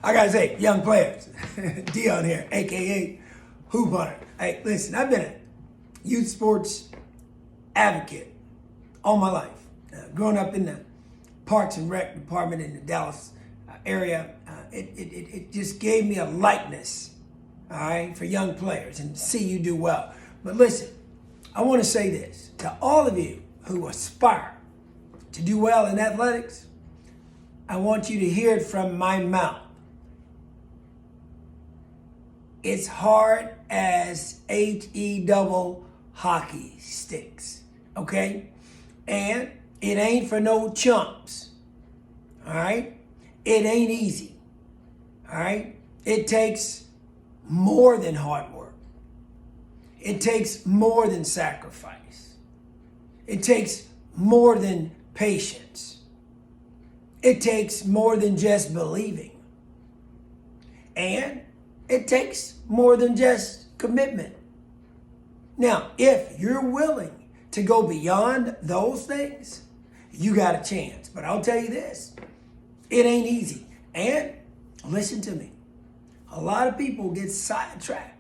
I gotta say, young players, Deon here, aka Hoop Hunter. Hey, listen, I've been a youth sports advocate all my life. Growing up in the Parks and Rec department in the Dallas area, it just gave me a likeness, all right, for young players and see you do well. But listen, I want to say this to all of you who aspire to do well in athletics. I want you to hear it from my mouth. It's hard as HE double hockey sticks, okay? And it ain't for no chumps, all right? It ain't easy, all right? It takes more than hard work. It takes more than sacrifice. It takes more than patience. It takes more than just believing. And it takes more than just commitment. Now, if you're willing to go beyond those things, you got a chance. But I'll tell you this, it ain't easy. And listen to me, a lot of people get sidetracked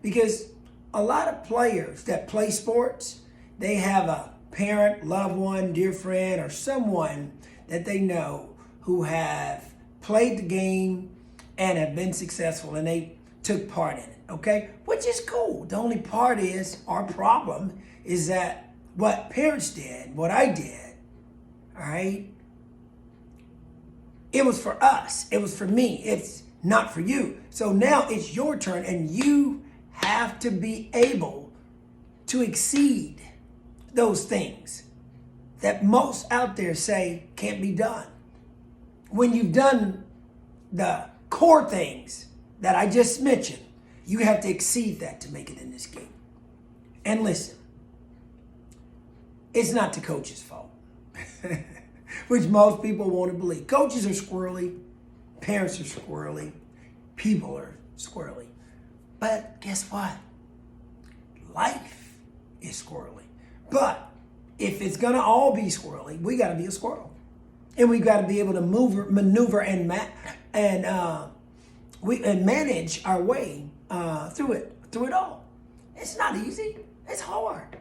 because a lot of players that play sports, they have a parent, loved one, dear friend, or someone that they know who have played the game and have been successful and they took part in it, okay? Which is cool. The only part is, our problem is that what parents did, what I did, all right, it was for us. It was for me. It's not for you. So now it's your turn and you have to be able to exceed those things that most out there say can't be done. When you've done the core things that I just mentioned, you have to exceed that to make it in this game. And listen, it's not the coach's fault, which most people want to believe. Coaches are squirrely, parents are squirrely, people are squirrely. But guess what? Life is squirrely. But if it's going to all be squirrely, we got to be a squirrel. And we got to be able to maneuver and manage our way through it all. It's not easy. It's hard.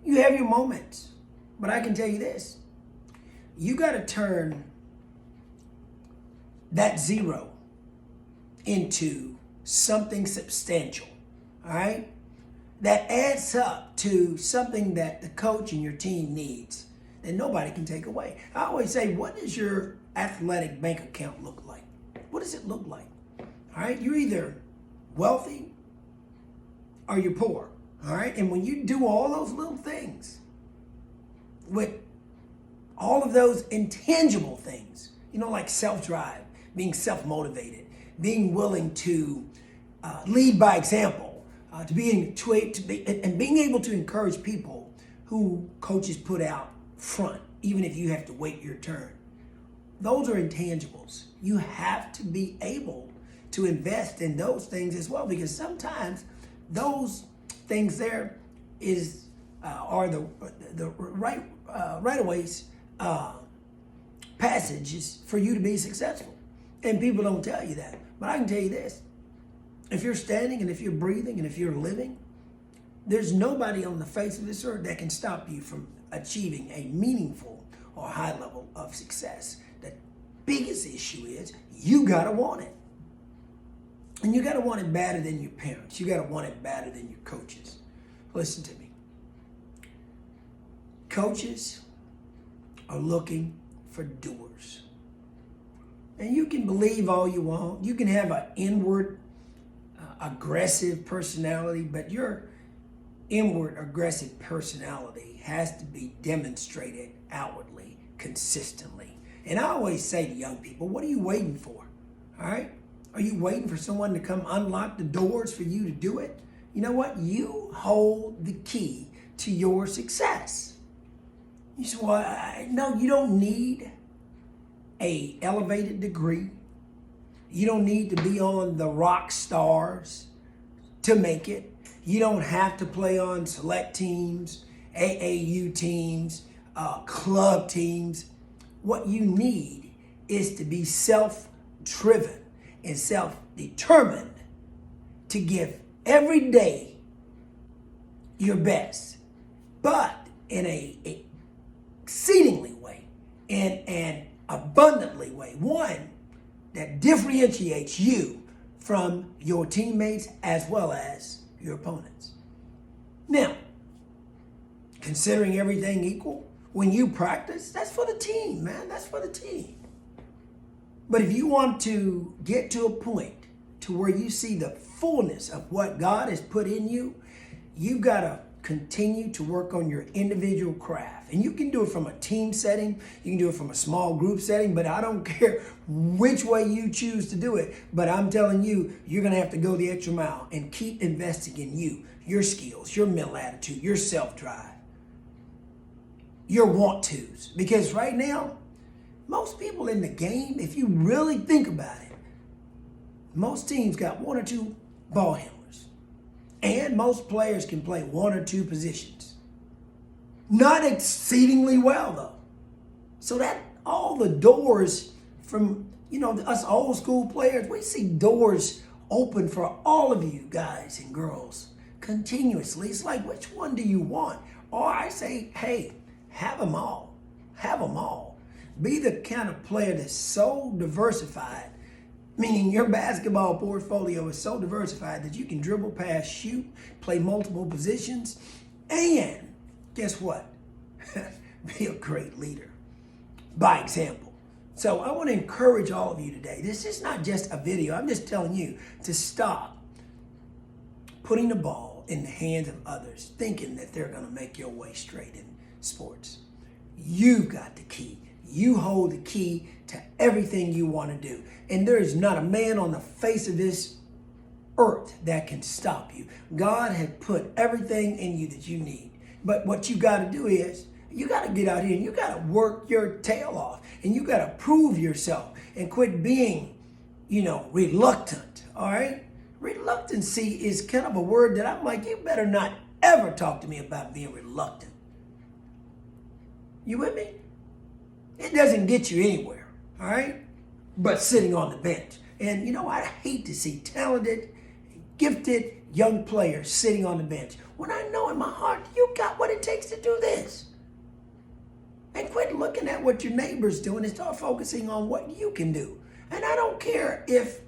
You have your moments. But I can tell you this. You got to turn that zero into something substantial, all right? That adds up to something that the coach and your team needs that nobody can take away. I always say, what does your athletic bank account look like? What does it look like? All right, you're either wealthy or you're poor, all right? And when you do all those little things with all of those intangible things, you know, like self-drive, being self-motivated, being willing to lead by example, being able to encourage people who coaches put out front, even if you have to wait your turn. Those are intangibles. You have to be able to invest in those things as well, because sometimes those things there are the right of ways passages for you to be successful. And people don't tell you that. But I can tell you this. If you're standing and if you're breathing and if you're living, there's nobody on the face of this earth that can stop you from achieving a meaningful or high level of success. The biggest issue is you gotta want it. And you gotta want it better than your parents. You gotta want it better than your coaches. Listen to me. Coaches are looking for doers. And you can believe all you want. You can have an inward aggressive personality, but your inward aggressive personality has to be demonstrated outwardly, consistently. And I always say to young people, what are you waiting for? All right? Are you waiting for someone to come unlock the doors for you to do it? You know what? You hold the key to your success. You say, well, no, you don't need an elevated degree. You don't need to be on the rock stars to make it. You don't have to play on select teams, AAU teams, club teams. What you need is to be self-driven and self-determined to give every day your best, but in a exceedingly way, in an abundantly way, one that differentiates you from your teammates as well as your opponents. Now, considering everything equal, when you practice, that's for the team, man. That's for the team. But if you want to get to a point to where you see the fullness of what God has put in you, you've got to continue to work on your individual craft. And you can do it from a team setting, you can do it from a small group setting, but I don't care which way you choose to do it. But I'm telling you, you're going to have to go the extra mile and keep investing in you, your skills, your mental attitude, your self-drive, your want-tos. Because right now, most people in the game, if you really think about it, most teams got one or two ball handlers. And most players can play one or two positions. Not exceedingly well, though. So that all the doors from, us old school players, we see doors open for all of you guys and girls continuously. It's like, which one do you want? Or I say, hey, have them all. Have them all. Be the kind of player that's so diversified, meaning your basketball portfolio is so diversified that you can dribble, pass, shoot, play multiple positions, and guess what? Be a great leader by example. So I want to encourage all of you today. This is not just a video. I'm just telling you to stop putting the ball in the hands of others, thinking that they're going to make your way straight in sports. You've got the key. You hold the key to everything you want to do. And there is not a man on the face of this earth that can stop you. God has put everything in you that you need. But what you got to do is, you got to get out here and you got to work your tail off. And you got to prove yourself and quit being, reluctant, all right? Reluctancy is kind of a word that I'm like, you better not ever talk to me about being reluctant. You with me? It doesn't get you anywhere, all right? But sitting on the bench. And I hate to see talented, gifted young players sitting on the bench when I know in my heart you got what it takes to do this. And quit looking at what your neighbor's doing and start focusing on what you can do. And I don't care if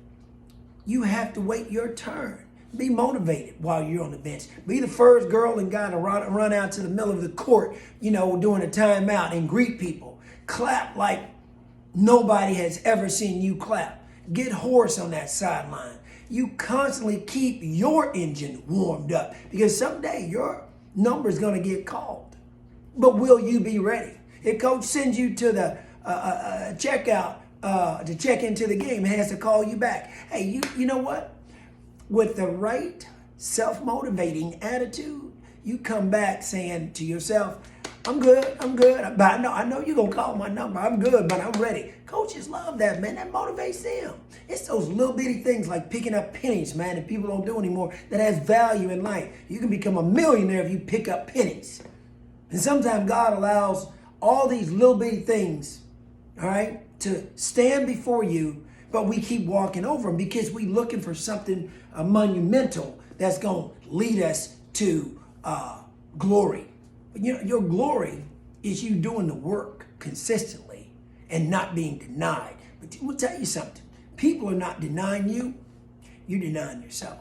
you have to wait your turn. Be motivated while you're on the bench. Be the first girl and guy to run out to the middle of the court, during a timeout and greet people. Clap like nobody has ever seen you clap. Get hoarse on that sideline. You constantly keep your engine warmed up because someday your number is going to get called. But will you be ready? If coach sends you to the checkout to check into the game, has to call you back. Hey, you know what? With the right self-motivating attitude, you come back saying to yourself, I'm good. But I know you're going to call my number. I'm good, but I'm ready. Coaches love that, man. That motivates them. It's those little bitty things like picking up pennies, man, that people don't do anymore that has value in life. You can become a millionaire if you pick up pennies. And sometimes God allows all these little bitty things, all right, to stand before you, but we keep walking over them because we're looking for something monumental that's going to lead us to glory. But your glory is you doing the work consistently and not being denied. But I'm going to tell you something. People are not denying you. You're denying yourself.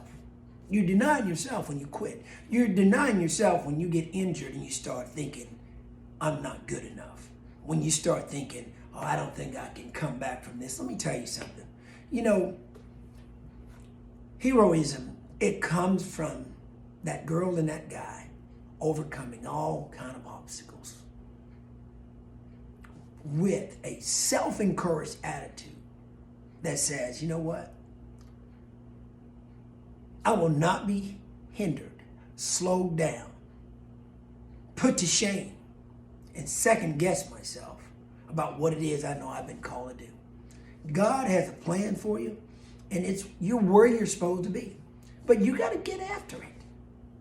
You're denying yourself when you quit. You're denying yourself when you get injured and you start thinking, I'm not good enough. When you start thinking, oh, I don't think I can come back from this. Let me tell you something. Heroism, it comes from that girl and that guy overcoming all kind of obstacles with a self-encouraged attitude that says, you know what? I will not be hindered, slowed down, put to shame, and second guess myself about what it is I know I've been called to do. God has a plan for you, and you're where you're supposed to be. But you got to get after it.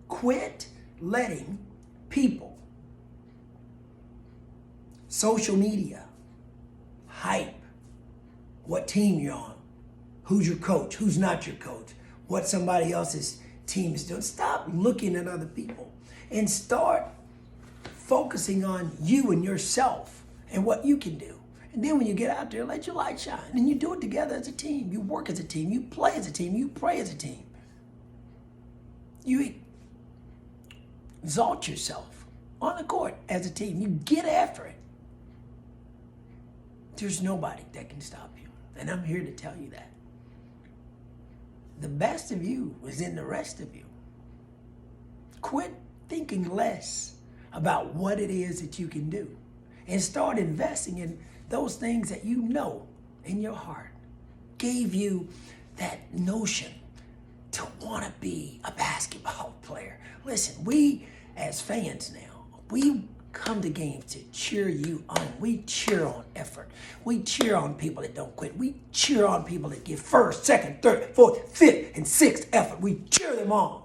Quit letting people, social media, hype, what team you're on, who's your coach, who's not your coach, what somebody else's team is doing. Stop looking at other people and start focusing on you and yourself and what you can do. And then when you get out there, let your light shine. And you do it together as a team. You work as a team. You play as a team. You pray as a team. You exalt yourself on the court as a team. You get after it. There's nobody that can stop you. And I'm here to tell you that. The best of you is in the rest of you. Quit thinking less about what it is that you can do and start investing in those things that you know in your heart gave you that notion to want to be a basketball player. Listen, we as fans now, we come to games to cheer you on. We cheer on effort. We cheer on people that don't quit. We cheer on people that give first, second, third, fourth, fifth, and sixth effort. We cheer them on.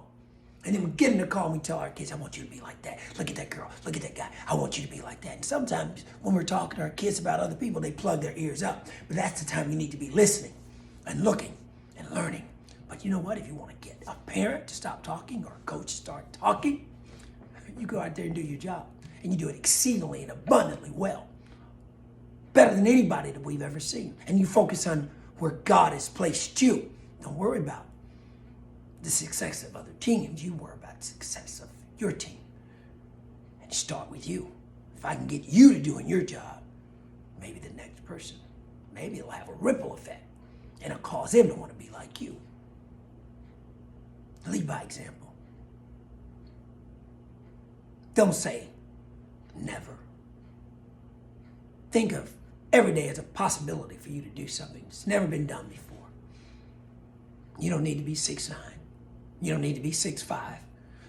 And then we get in the car and we tell our kids, I want you to be like that. Look at that girl. Look at that guy. I want you to be like that. And sometimes when we're talking to our kids about other people, they plug their ears up. But that's the time you need to be listening and looking and learning. But you know what? If you want to get a parent to stop talking or a coach to start talking, you go out there and do your job. And you do it exceedingly and abundantly well. Better than anybody that we've ever seen. And you focus on where God has placed you. Don't worry about the success of other teams. You worry about the success of your team. And start with you. If I can get you to doing your job, maybe the next person, maybe it'll have a ripple effect. And it'll cause them to want to be like you. Lead by example. Don't say never. Think of every day as a possibility for you to do something that's never been done before. You don't need to be 6'9". You don't need to be 6'5".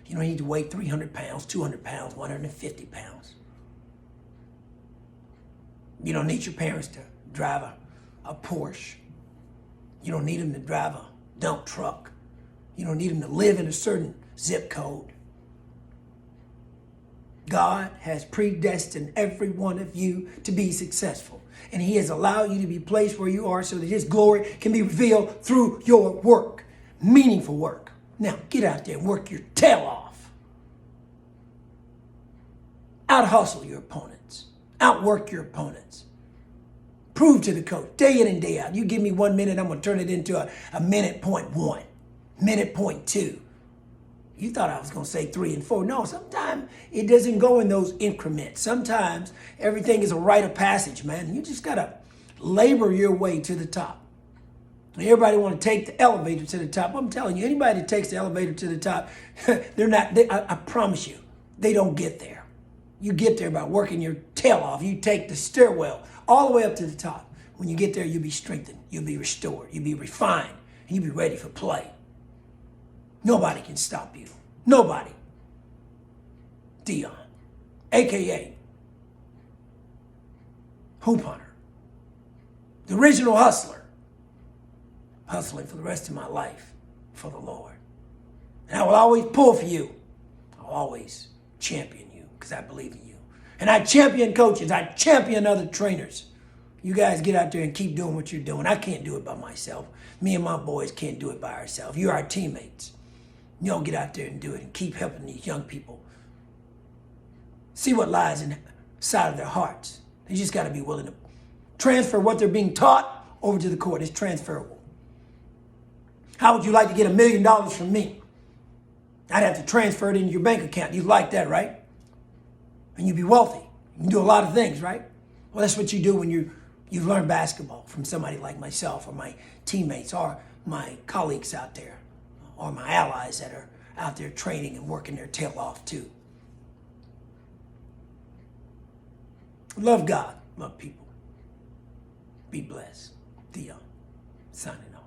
You don't need to weigh 300 pounds, 200 pounds, 150 pounds. You don't need your parents to drive a Porsche. You don't need them to drive a dump truck. You don't need them to live in a certain zip code. God has predestined every one of you to be successful. And He has allowed you to be placed where you are so that His glory can be revealed through your work. Meaningful work. Now, get out there and work your tail off. Out-hustle your opponents. Outwork your opponents. Prove to the coach, day in and day out. You give me 1 minute, I'm going to turn it into a minute point one, minute point two. You thought I was going to say 3 and 4. No, sometimes it doesn't go in those increments. Sometimes everything is a rite of passage, man. You just got to labor your way to the top. Everybody want to take the elevator to the top. I'm telling you, anybody that takes the elevator to the top, I promise you, they don't get there. You get there by working your tail off. You take the stairwell all the way up to the top. When you get there, you'll be strengthened. You'll be restored. You'll be refined. And you'll be ready for play. Nobody can stop you. Nobody. Deon, a.k.a. Hoop Hunter, the original hustler, hustling for the rest of my life for the Lord. And I will always pull for you. I'll always champion you because I believe in you. And I champion coaches. I champion other trainers. You guys get out there and keep doing what you're doing. I can't do it by myself. Me and my boys can't do it by ourselves. You're our teammates. You don't get out there and do it and keep helping these young people. See what lies inside of their hearts. They just got to be willing to transfer what they're being taught over to the court. It's transferable. How would you like to get $1 million from me? I'd have to transfer it into your bank account. You'd like that, right? And you'd be wealthy. You can do a lot of things, right? Well, that's what you do when you learn basketball from somebody like myself or my teammates or my colleagues out there or my allies that are out there training and working their tail off too. Love God, love people. Be blessed. Deon, signing off.